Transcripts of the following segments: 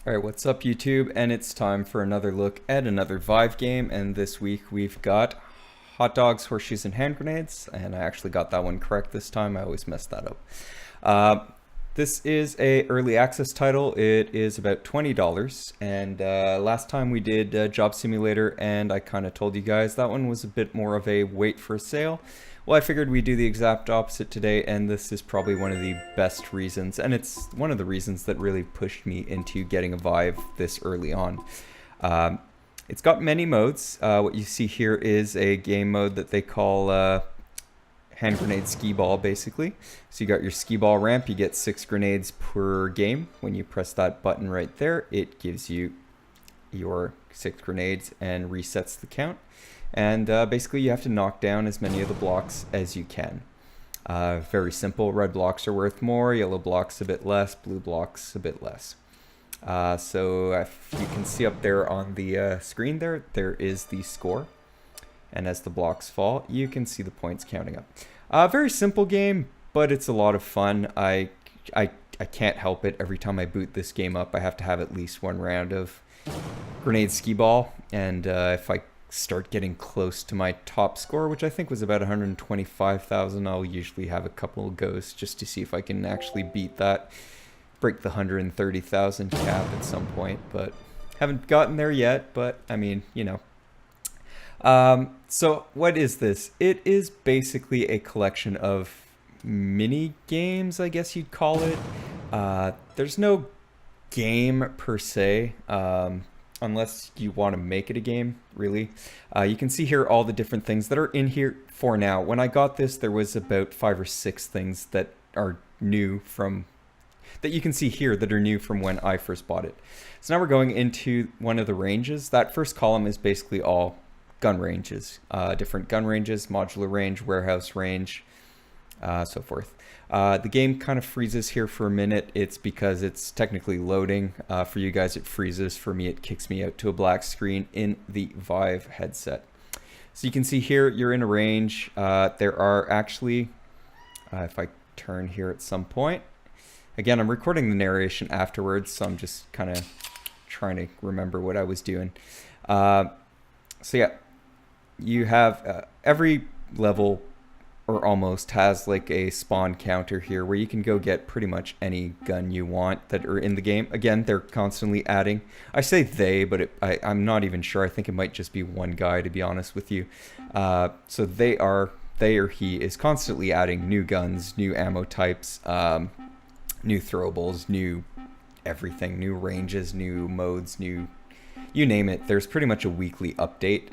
Alright, what's up YouTube? And it's time for another look at another Vive game, and this week we've got Hotdogs, Horseshoes, and Hand Grenades, and I actually got that one correct this time. I always mess that up. This is a early access title. It is about $20, and last time we did Job Simulator, and I kind of told you guys that one was a bit more of a wait for a sale. Well, I figured we'd do the exact opposite today, and this is probably one of the best reasons, and it's one of the reasons that really pushed me into getting a Vive this early on. It's got many modes. What you see here is a game mode that they call hand grenade skee ball, basically. So you got your skee ball ramp, you get 6 grenades per game. When you press that button right there, it gives you your 6 grenades and resets the count. And basically you have to knock down as many of the blocks as you can. Very simple. Red blocks are worth more, yellow blocks a bit less, blue blocks a bit less. So if you can see up there on the screen there is the score. And as the blocks fall, you can see the points counting up. Very simple game, but it's a lot of fun. I can't help it. Every time I boot this game up, I have to have at least one round of grenade skee ball. And if I start getting close to my top score, which I think was about 125,000, I'll usually have a couple of goes just to see if I can actually beat that. Break the 130,000 cap at some point, but haven't gotten there yet, but I mean, you know. So what is this? It is basically a collection of mini games, I guess you'd call it. There's no game per se, unless you want to make it a game, really. You can see here all the different things that are in here for now. When I got this, there was about 5 or 6 things that are new from that you can see here that are new from when I first bought it. So now we're going into one of the ranges. That first column is basically all gun ranges, different gun ranges, modular range, warehouse range, so forth. The game kind of freezes here for a minute. It's because it's technically loading. For you guys it freezes. For me it kicks me out to a black screen in the Vive headset. So you can see here you're in a range. There are actually, if I turn here at some point, again I'm recording the narration afterwards, so I'm just kind of trying to remember what I was doing. So yeah, you have every level or almost has like a spawn counter here where you can go get pretty much any gun you want that are in the game. Again, they're constantly adding. I say they, but I'm not even sure. I think it might just be one guy, to be honest with you. So they or he is constantly adding new guns, new ammo types, new throwables, new everything, new ranges, new modes, new, you name it. There's pretty much a weekly update.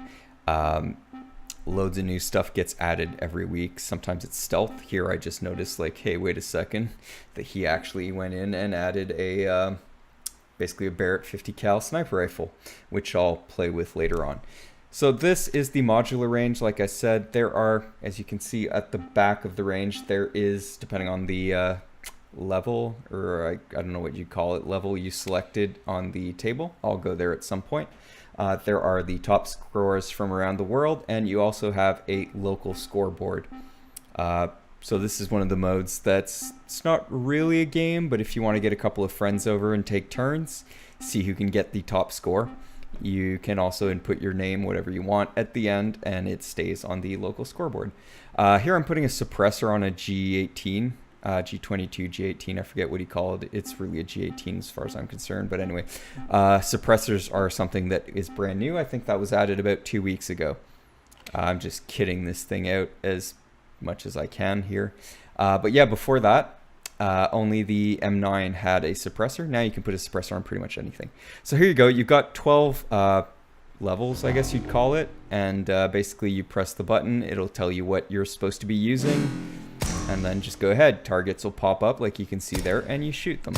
Loads of new stuff gets added every week. Sometimes it's stealth. Here I just noticed, like, hey, wait a second, that he actually went in and added a basically a Barrett 50 cal sniper rifle, which I'll play with later on. So this is the modular range. Like I said, there are, as you can see at the back of the range, there is, depending on the level, or I don't know what you call it, level you selected on the table. I'll go there at some point. There are the top scorers from around the world, and you also have a local scoreboard. So this is one of the modes it's not really a game, but if you want to get a couple of friends over and take turns, see who can get the top score. You can also input your name, whatever you want, at the end, and it stays on the local scoreboard. Here I'm putting a suppressor on a G18. G22, G18, I forget what he called it. It's really a G18 as far as I'm concerned. But anyway, suppressors are something that is brand new. I think that was added about 2 weeks ago. I'm just kidding this thing out as much as I can here. But yeah, before that, only the M9 had a suppressor. Now you can put a suppressor on pretty much anything. So here you go. You've got 12 levels, I guess you'd call it. And basically you press the button. It'll tell you what you're supposed to be using. And then just go ahead. Targets will pop up like you can see there, and you shoot them.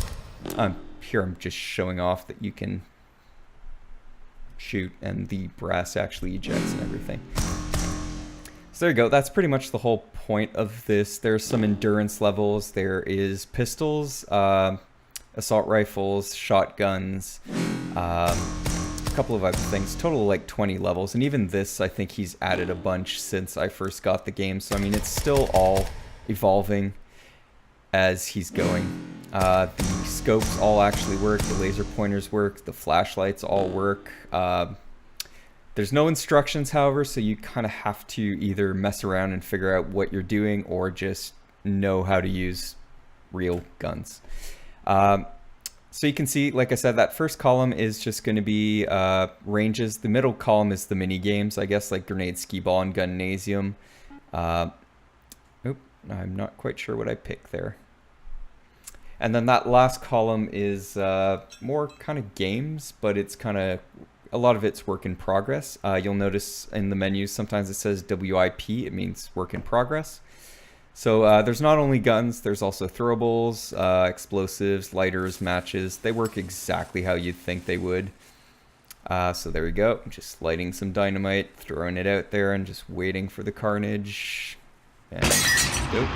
Here I'm just showing off that you can shoot, and the brass actually ejects and everything. So there you go. That's pretty much the whole point of this. There's some endurance levels. There is pistols, assault rifles, shotguns, a couple of other things. Total like 20 levels, and even this, I think he's added a bunch since I first got the game. So I mean, it's still all evolving as he's going. The scopes all actually work, the laser pointers work, the flashlights all work. There's no instructions, however, so you kind of have to either mess around and figure out what you're doing or just know how to use real guns. So you can see, like I said, that first column is just going to be ranges. The middle column is the mini games, I guess, like Grenade, Skee Ball, and Gunneighs. I'm not quite sure what I picked there. And then that last column is more kind of games, but it's kind of, a lot of it's work in progress. You'll notice in the menus, sometimes it says WIP, it means work in progress. So there's not only guns, there's also throwables, explosives, lighters, matches. They work exactly how you'd think they would. So there we go, just lighting some dynamite, throwing it out there, and just waiting for the carnage. And nope.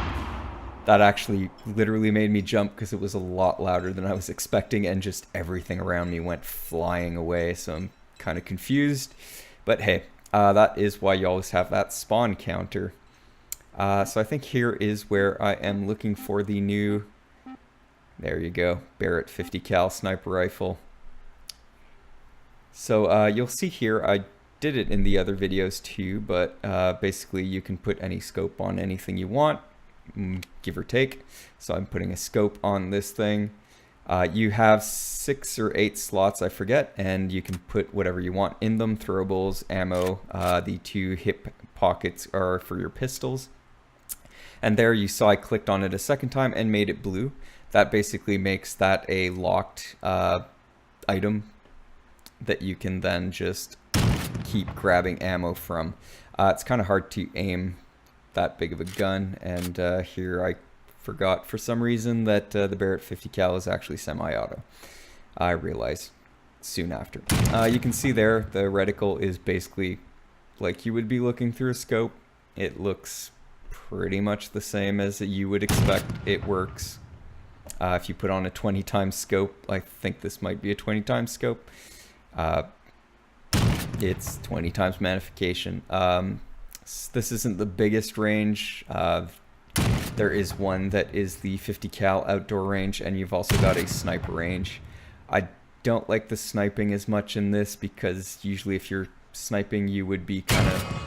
That actually literally made me jump because it was a lot louder than I was expecting, and just everything around me went flying away, so I'm kind of confused. But hey, that is why you always have that spawn counter. So I think here is where I am looking for the new, there you go, Barrett 50 cal sniper rifle. So you'll see here, I did it in the other videos too, but basically you can put any scope on anything you want, give or take. So I'm putting a scope on this thing. You have 6 or 8 slots, I forget, and you can put whatever you want in them. Throwables, ammo, the 2 hip pockets are for your pistols. And there you saw I clicked on it a second time and made it blue. That basically makes that a locked item that you can then just keep grabbing ammo from. It's kind of hard to aim that big of a gun, and here I forgot for some reason that the Barrett 50 cal is actually semi-auto. I realized soon after. You can see there the reticle is basically like you would be looking through a scope. It looks pretty much the same as you would expect. It works. If you put on a 20 times scope, I think this might be a 20 times scope. It's 20 times magnification. This isn't the biggest range. There is one that is the 50 cal outdoor range, and you've also got a sniper range. I don't like the sniping as much in this because usually if you're sniping you would be kind of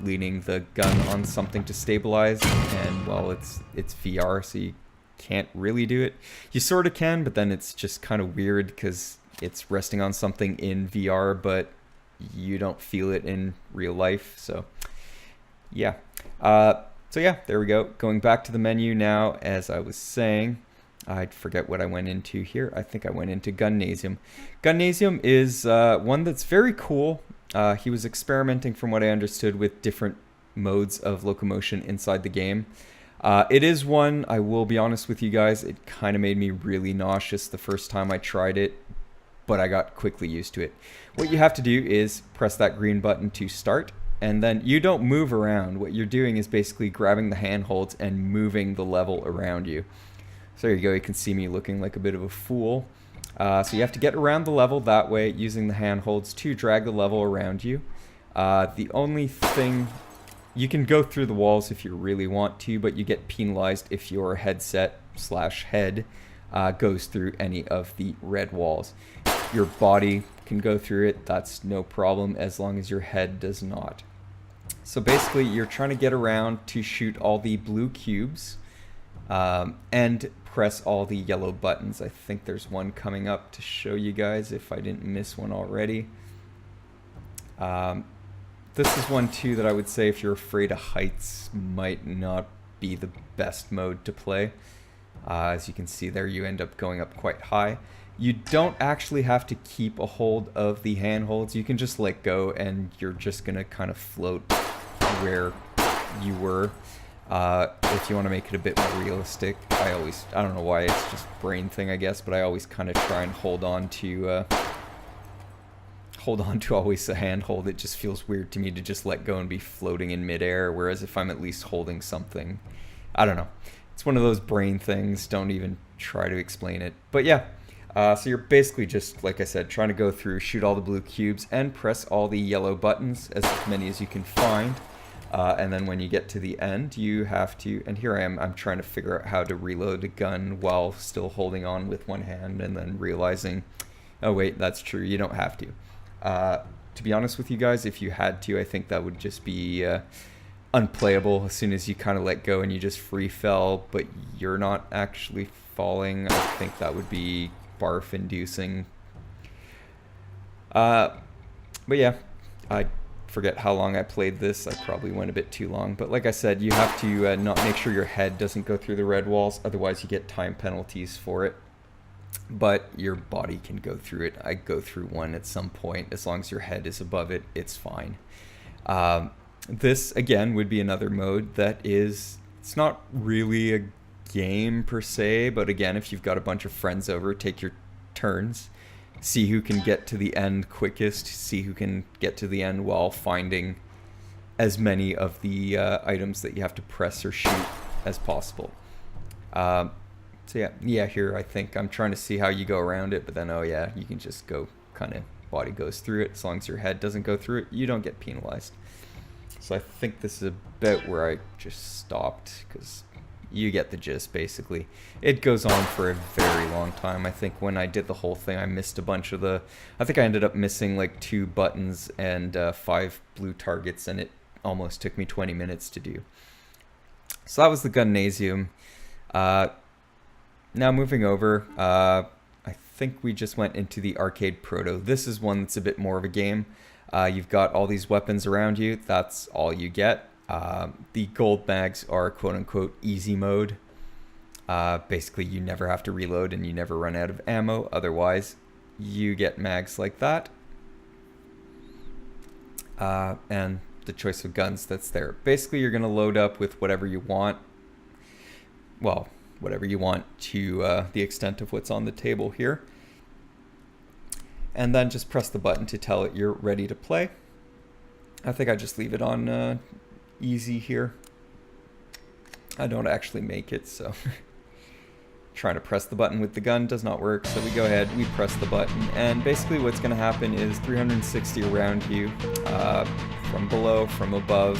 leaning the gun on something to stabilize, and well, it's VR, so you can't really do it. You sort of can, but then it's just kind of weird because it's resting on something in VR, but you don't feel it in real life. So yeah. So yeah, there we go. Going back to the menu now, as I was saying, I forget what I went into here. I think I went into Gunneighs. Gunneighs is one that's very cool. He was experimenting, from what I understood, with different modes of locomotion inside the game. It is one, I will be honest with you guys, it kind of made me really nauseous the first time I tried it, but I got quickly used to it. What you have to do is press that green button to start, and then you don't move around. What you're doing is basically grabbing the handholds and moving the level around you. So there you go, you can see me looking like a bit of a fool. So you have to get around the level that way using the handholds to drag the level around you. The only thing, you can go through the walls if you really want to, but you get penalized if your headset / head goes through any of the red walls. Your body can go through it, that's no problem, as long as your head does not. So basically you're trying to get around to shoot all the blue cubes and press all the yellow buttons. I think there's one coming up to show you guys if I didn't miss one already. This is one too that I would say if you're afraid of heights might not be the best mode to play. As you can see there, you end up going up quite high. You don't actually have to keep a hold of the handholds. You can just let go and you're just gonna kind of float where you were. If you want to make it a bit more realistic, I don't know why, it's just brain thing I guess, but I always kind of try and hold on to always a handhold. It just feels weird to me to just let go and be floating in midair, whereas if I'm at least holding something, I don't know. It's one of those brain things, don't even try to explain it. But yeah, so you're basically just, like I said, trying to go through, shoot all the blue cubes, and press all the yellow buttons, as many as you can find. And then when you get to the end, you have to, and here I am, I'm trying to figure out how to reload a gun while still holding on with one hand, and then realizing, oh wait, that's true, you don't have to. To be honest with you guys, if you had to, I think that would just be unplayable. As soon as you kind of let go and you just free fell, but you're not actually falling, I think that would be barf inducing. But yeah, I forget how long I played this. I probably went a bit too long, but like I said, you have to not make sure your head doesn't go through the red walls, otherwise you get time penalties for it. But your body can go through it. I go through one at some point. As long as your head is above it, it's fine. This again would be another mode that is, it's not really a game per se, but again, if you've got a bunch of friends over, take your turns, see who can get to the end quickest, see who can get to the end while finding as many of the items that you have to press or shoot as possible. So yeah, here I think I'm trying to see how you go around it, but then, oh yeah, you can just go kind of, body goes through it. As long as your head doesn't go through it, you don't get penalized. So I think this is about where I just stopped, because you get the gist, basically. It goes on for a very long time. I think when I did the whole thing, I missed a bunch of the, I think I ended up missing like 2 buttons and 5 blue targets, and it almost took me 20 minutes to do. So that was the Gunneighs. Now moving over, I think we just went into the arcade Proto. This is one that's a bit more of a game. You've got all these weapons around you. That's all you get. The gold mags are quote-unquote easy mode. Basically, you never have to reload and you never run out of ammo. Otherwise, you get mags like that. And the choice of guns that's there. Basically, you're going to load up with whatever you want. Well, whatever you want to the extent of what's on the table here. And then just press the button to tell it you're ready to play. I think I just leave it on easy here. I don't actually make it, so trying to press the button with the gun does not work. So we go ahead, we press the button, and basically what's going to happen is 360 around you, from below, from above.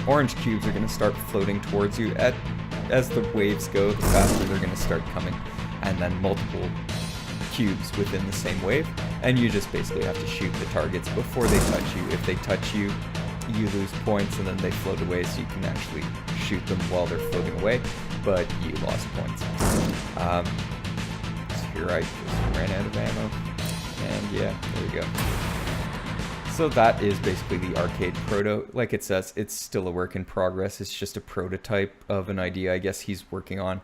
Orange cubes are going to start floating towards you. As the waves go, the faster they're going to start coming, and then multiple cubes within the same wave, and you just basically have to shoot the targets before they touch you. If they touch you, you lose points, and then they float away, so you can actually shoot them while they're floating away, but you lost points. So here I just ran out of ammo, and yeah, there we go. So that is basically the arcade Proto. Like it says, it's still a work in progress. It's just a prototype of an idea I guess he's working on.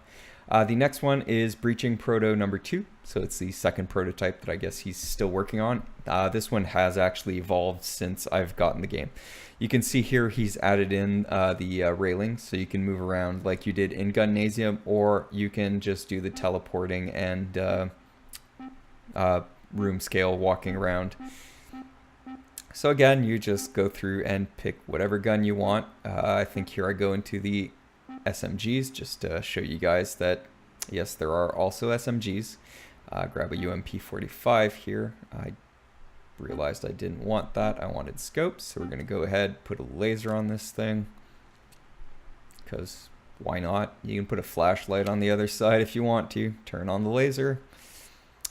The next one is Breaching Proto number 2. So it's the second prototype that I guess he's still working on. This one has actually evolved since I've gotten the game. You can see here he's added in the railings, so you can move around like you did in Gunneighs, or you can just do the teleporting and room scale walking around. So again, you just go through and pick whatever gun you want. I think here I go into the SMGs just to show you guys that, yes, there are also SMGs. Grab a UMP45 here. I realized I didn't want that. I wanted scopes, so we're going to go ahead, put a laser on this thing, because why not? You can put a flashlight on the other side if you want to. Turn on the laser.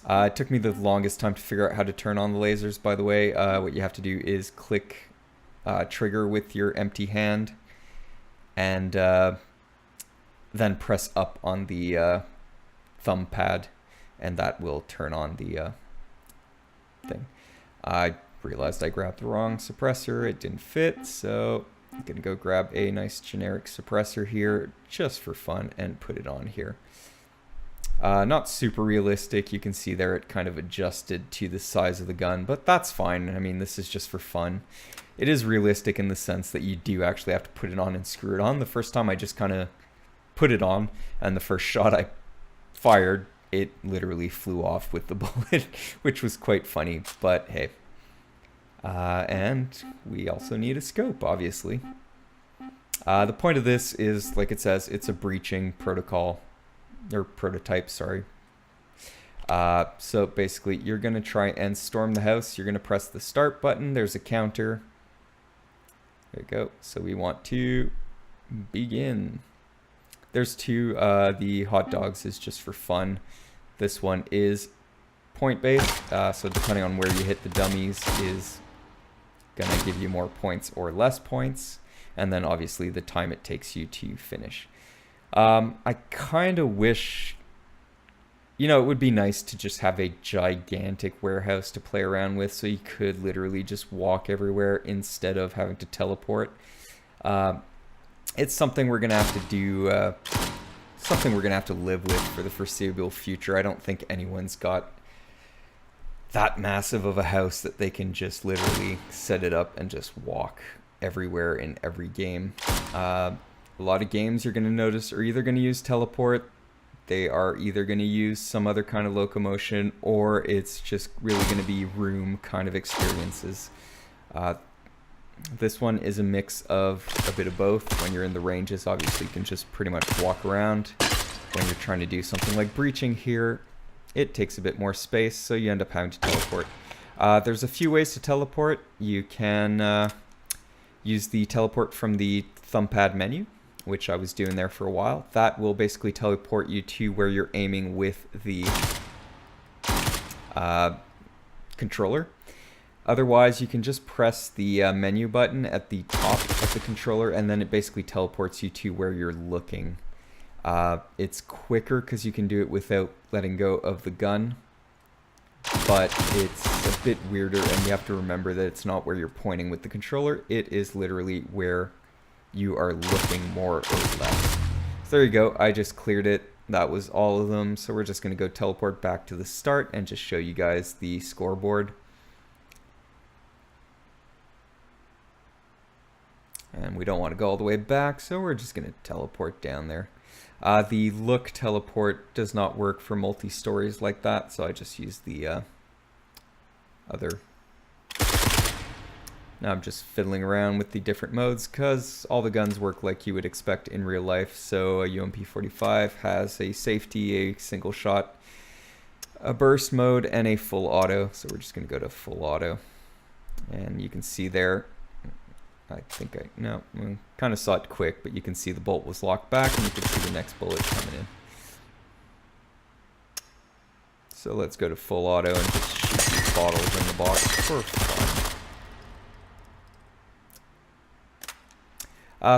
It took me the longest time to figure out how to turn on the lasers, by the way. What you have to do is click trigger with your empty hand, and then press up on the thumb pad, and that will turn on the thing. I realized I grabbed the wrong suppressor. It didn't fit, so I'm going to go grab a nice generic suppressor here just for fun and put it on here. Not super realistic. You can see there it kind of adjusted to the size of the gun, but that's fine. I mean, this is just for fun. It is realistic in the sense that you do actually have to put it on and screw it on. The first time I just kind of put it on, and the first shot I fired, it literally flew off with the bullet, which was quite funny, but hey. And we also need a scope, obviously. The point of this is, like it says, it's a breaching protocol. Or prototype, sorry. So basically, you're going to try and storm the house. You're going to press the start button. There's a counter. There you go. So we want to begin. There's two. The Hotdogs is just for fun. This one is point-based, so depending on where you hit the dummies is gonna give you more points or less points, and then obviously the time it takes you to finish. I kind of wish, you know, it would be nice to just have a gigantic warehouse to play around with, so you could literally just walk everywhere instead of having to teleport. It's something we're gonna have to do, something we're gonna have to live with for the foreseeable future. I don't think anyone's got that massive of a house that they can just literally set it up and just walk everywhere in every game. A lot of games you're going to notice are either going to use teleport, they are either going to use some other kind of locomotion, or it's just really going to be room kind of experiences. This one is a mix of a bit of both. When you're in the ranges, obviously you can just pretty much walk around. When you're trying to do something like breaching here, it takes a bit more space, so you end up having to teleport. There's a few ways to teleport. You can use the teleport from the thumbpad menu, which I was doing there for a while. That will basically teleport you to where you're aiming with the controller. Otherwise, you can just press the menu button at the top of the controller, and then it basically teleports you to where you're looking. It's quicker because you can do it without letting go of the gun, but it's a bit weirder, and you have to remember that it's not where you're pointing with the controller. It is literally where you are looking, more or less. So there you go. I just cleared it. That was all of them. So we're just going to go teleport back to the start and just show you guys the scoreboard. And we don't want to go all the way back, so we're just going to teleport down there. The look teleport does not work for multi-stories like that, so I just use the other. Now I'm just fiddling around with the different modes because all the guns work like you would expect in real life. So a UMP-45 has a safety, a single shot, a burst mode, and a full auto. So we're just going to go to full auto. And you can see there, I kind of saw it quick, but you can see the bolt was locked back, and you can see the next bullet coming in. So let's go to full auto and just shoot these bottles in the box for fun.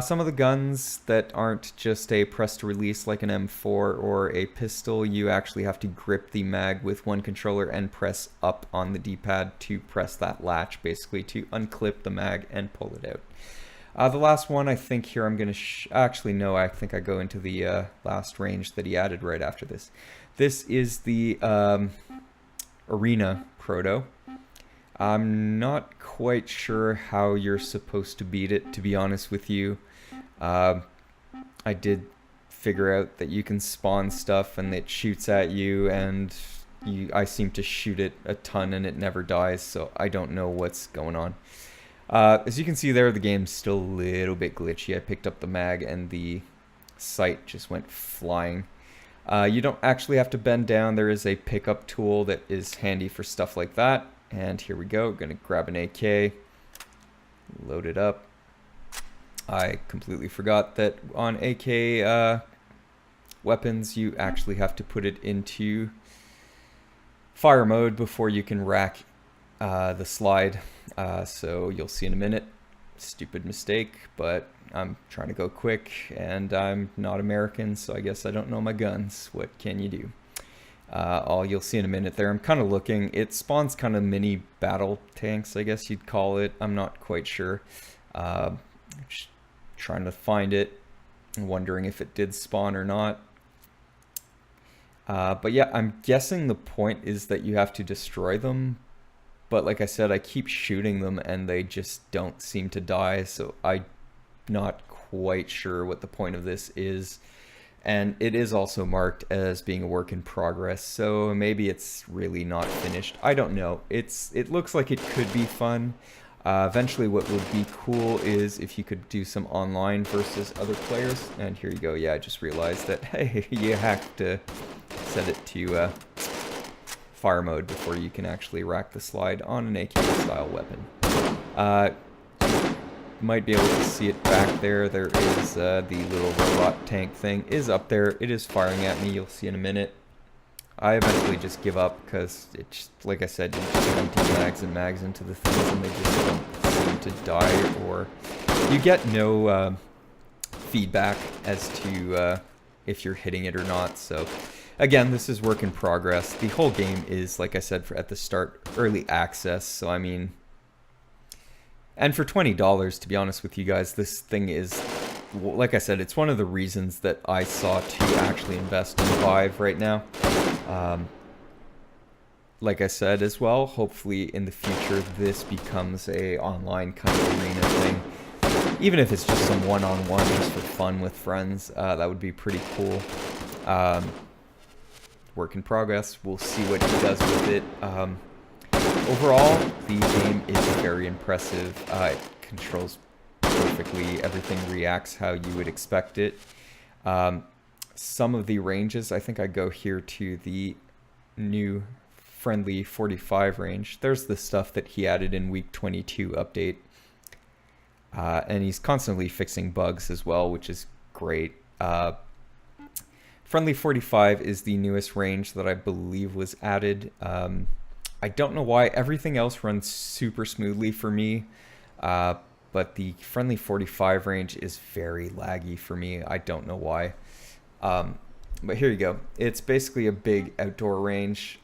Some of the guns that aren't just a press to release like an M4 or a pistol, you actually have to grip the mag with one controller and press up on the D-pad to press that latch, basically to unclip the mag and pull it out. The last one, I think here I'm going to actually no, I think I go into the last range that he added right after this. This is the Arena Proto. I'm not quite sure how you're supposed to beat it, to be honest with you. I did figure out that you can spawn stuff and it shoots at you, and I seem to shoot it a ton and it never dies, so I don't know what's going on. As you can see there, the game's still a little bit glitchy. I picked up the mag and the sight just went flying. You don't actually have to bend down. There is a pickup tool that is handy for stuff like that. And here we go. Gonna grab an AK, load it up. I completely forgot that on AK weapons, you actually have to put it into fire mode before you can rack the slide. So you'll see in a minute. Stupid mistake, but I'm trying to go quick, and I'm not American, so I guess I don't know my guns. What can you do? All you'll see in a minute there. I'm kind of looking. It spawns kind of mini battle tanks, I guess you'd call it. I'm not quite sure. Just trying to find it and wondering if it did spawn or not. But yeah, I'm guessing the point is that you have to destroy them. But like I said, I keep shooting them and they just don't seem to die. So I'm not quite sure what the point of this is. And it is also marked as being a work in progress, so maybe it's really not finished. I don't know. It looks like it could be fun. Eventually what would be cool is if you could do some online versus other players. And here you go. Yeah, I just realized that, hey, you have to set it to fire mode before you can actually rack the slide on an AK style weapon. might be able to see it back there. There is the little robot tank thing is up there. It is firing at me. You'll see in a minute. I eventually just give up because it's, like I said, you just empty mags and mags into the things and they just don't seem to die, or you get no feedback as to if you're hitting it or not. So again, this is work in progress. The whole game is, like I said, at the start, early access. So I mean, and for $20, to be honest with you guys, this thing is, like I said, it's one of the reasons that I saw to actually invest in Vive right now. Like I said as well, hopefully in the future this becomes a online kind of arena thing. Even if it's just some one-on-one just for fun with friends, that would be pretty cool. Work in progress. We'll see what he does with it. Overall, the game is very impressive. It controls perfectly. Everything reacts how you would expect it. Some of the ranges, I think I go here to the new friendly 45 range. There's the stuff that he added in week 22 update. And he's constantly fixing bugs as well, which is great. Friendly 45 is the newest range that I believe was added. I don't know why. Everything else runs super smoothly for me. But the friendly 45 range is very laggy for me. I don't know why. But here you go. It's basically a big outdoor range.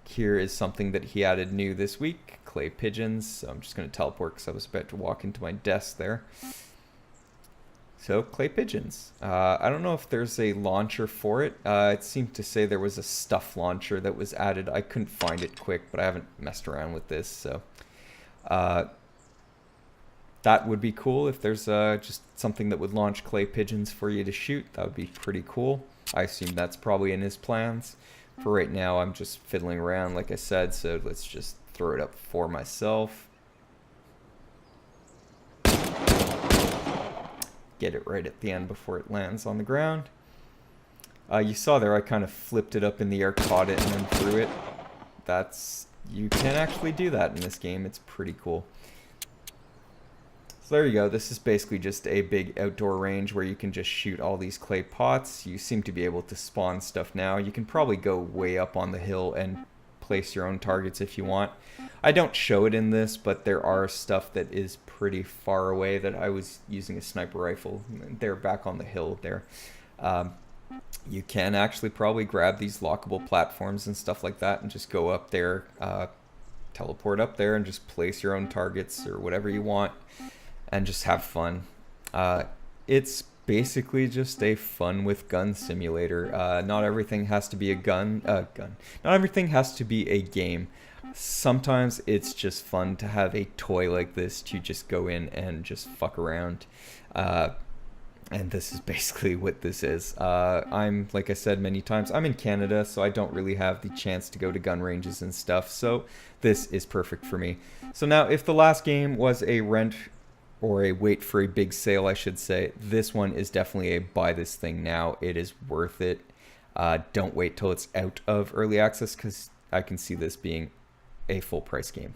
Here is something that he added new this week, clay pigeons. So I'm just going to teleport because I was about to walk into my desk there. So clay pigeons. I don't know if there's a launcher for it. It seemed to say there was a stuff launcher that was added. I couldn't find it quick, but I haven't messed around with this. So that would be cool if there's just something that would launch clay pigeons for you to shoot. That would be pretty cool. I assume that's probably in his plans. For right now, I'm just fiddling around, like I said, so let's just throw it up for myself. Get it right at the end before it lands on the ground. You saw there I kind of flipped it up in the air, caught it, and then threw it. You can actually do that in this game. It's pretty cool. So there you go. This is basically just a big outdoor range where you can just shoot all these clay pots. You seem to be able to spawn stuff now. You can probably go way up on the hill and place your own targets if you want. I don't show it in this, but there are stuff that is pretty far away that I was using a sniper rifle. They're back on the hill there. You can actually probably grab these lockable platforms and stuff like that and just go up there, teleport up there and just place your own targets or whatever you want and just have fun. It's basically just a fun with gun simulator. Not everything has to be a Not everything has to be a game. Sometimes it's just fun to have a toy like this to just go in and just fuck around. And this is basically what this is. I'm, like I said many times, I'm in Canada, so I don't really have the chance to go to gun ranges and stuff. So this is perfect for me. So now, if the last game was a rent or a wait for a big sale, I should say, this one is definitely a buy this thing now. It is worth it. Don't wait till it's out of early access because I can see this being a full price game.